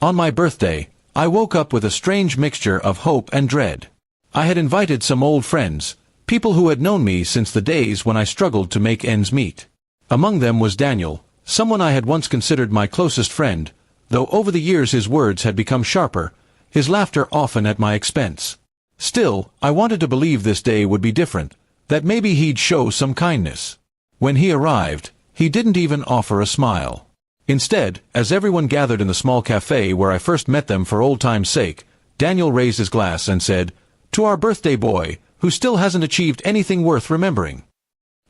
On my birthday, I woke up with a strange mixture of hope and dread. I had invited some old friends, people who had known me since the days when I struggled to make ends meet. Among them was Daniel, someone I had once considered my closest friend, though over the years his words had become sharper, his laughter often at my expense. Still, I wanted to believe this day would be different, that maybe he'd show some kindness. When he arrived, he didn't even offer a smile. Instead, as everyone gathered in the small cafe where I first met them for old time's sake, Daniel raised his glass and said, "To our birthday boy, who still hasn't achieved anything worth remembering."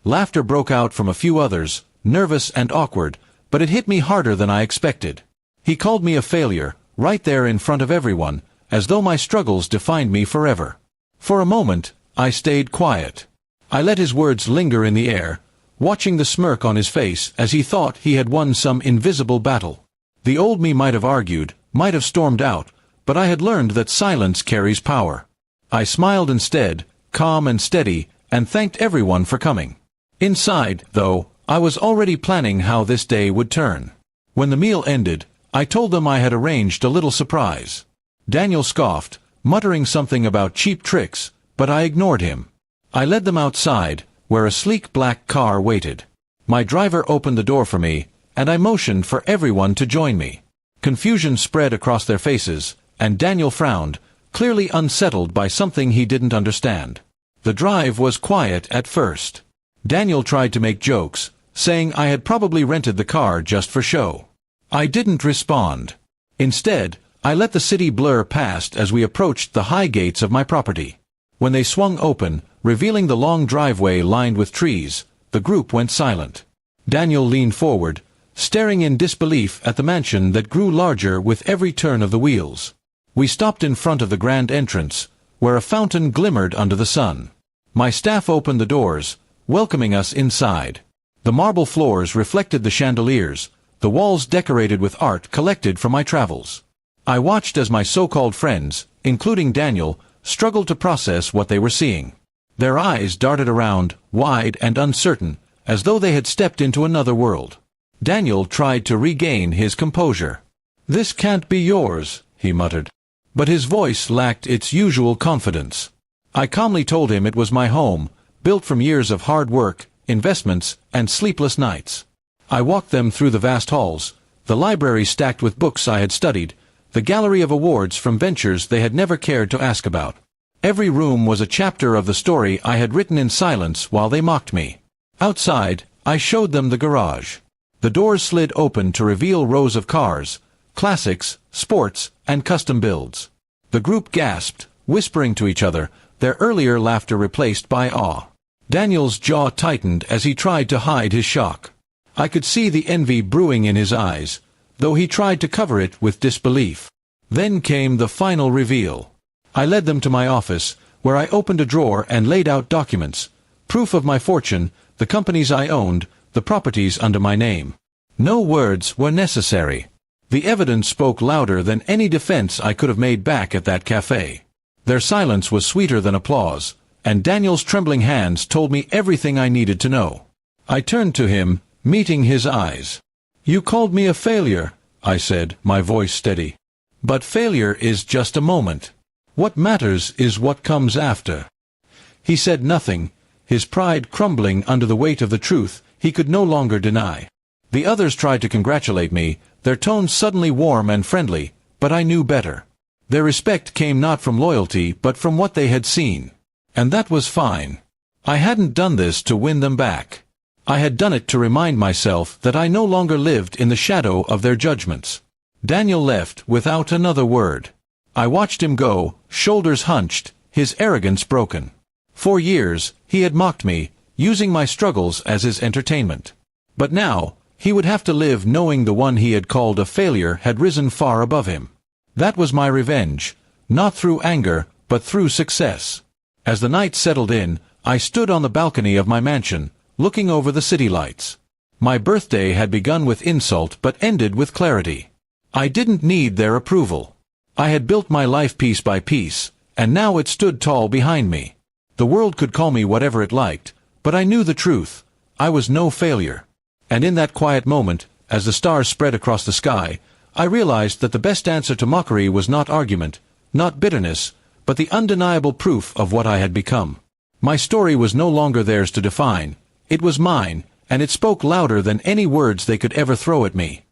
Laughter broke out from a few others, nervous and awkward, but it hit me harder than I expected. He called me a failure, right there in front of everyone, as though my struggles defined me forever. For a moment, I stayed quiet. I let his words linger in the air, watching the smirk on his face as he thought he had won some invisible battle. The old me might have argued, might have stormed out, but I had learned that silence carries power. I smiled instead, calm and steady, and thanked everyone for coming. Inside, though, I was already planning how this day would turn. When the meal ended, I told them I had arranged a little surprise. Daniel scoffed, muttering something about cheap tricks, but I ignored him. I led them outside, where a sleek black car waited. My driver opened the door for me, and I motioned for everyone to join me. Confusion spread across their faces, and Daniel frowned, clearly unsettled by something he didn't understand. The drive was quiet at first. Daniel tried to make jokes, saying I had probably rented the car just for show. I didn't respond. Instead, I let the city blur past as we approached the high gates of my property. When they swung open, revealing the long driveway lined with trees, the group went silent. Daniel leaned forward, staring in disbelief at the mansion that grew larger with every turn of the wheels. We stopped in front of the grand entrance, where a fountain glimmered under the sun. My staff opened the doors, welcoming us inside. The marble floors reflected the chandeliers, the walls decorated with art collected from my travels. I watched as my so-called friends, including Daniel, struggled to process what they were seeing. Their eyes darted around, wide and uncertain, as though they had stepped into another world. Daniel tried to regain his composure. "This can't be yours," he muttered. But his voice lacked its usual confidence. I calmly told him it was my home, built from years of hard work, investments, and sleepless nights. I walked them through the vast halls, the library stacked with books I had studied, the gallery of awards from ventures they had never cared to ask about. Every room was a chapter of the story I had written in silence while they mocked me. Outside, I showed them the garage. The doors slid open to reveal rows of cars, classics, sports, and custom builds. The group gasped, whispering to each other, their earlier laughter replaced by awe. Daniel's jaw tightened as he tried to hide his shock. I could see the envy brewing in his eyes, though he tried to cover it with disbelief. Then came the final reveal. I led them to my office, where I opened a drawer and laid out documents, proof of my fortune, the companies I owned, the properties under my name. No words were necessary. The evidence spoke louder than any defense I could have made back at that cafe. Their silence was sweeter than applause, and Daniel's trembling hands told me everything I needed to know. I turned to him, meeting his eyes. "You called me a failure," I said, my voice steady. "But failure is just a moment. What matters is what comes after." He said nothing, his pride crumbling under the weight of the truth he could no longer deny. The others tried to congratulate me, their tones suddenly warm and friendly, but I knew better. Their respect came not from loyalty but from what they had seen. And that was fine. I hadn't done this to win them back. I had done it to remind myself that I no longer lived in the shadow of their judgments. Daniel left without another word. I watched him go, shoulders hunched, his arrogance broken. For years, he had mocked me, using my struggles as his entertainment. But now, he would have to live knowing the one he had called a failure had risen far above him. That was my revenge, not through anger, but through success. As the night settled in, I stood on the balcony of my mansion, looking over the city lights. My birthday had begun with insult but ended with clarity. I didn't need their approval. I had built my life piece by piece, and now it stood tall behind me. The world could call me whatever it liked, but I knew the truth. I was no failure. And in that quiet moment, as the stars spread across the sky, I realized that the best answer to mockery was not argument, not bitterness, but the undeniable proof of what I had become. My story was no longer theirs to define. It was mine, and it spoke louder than any words they could ever throw at me.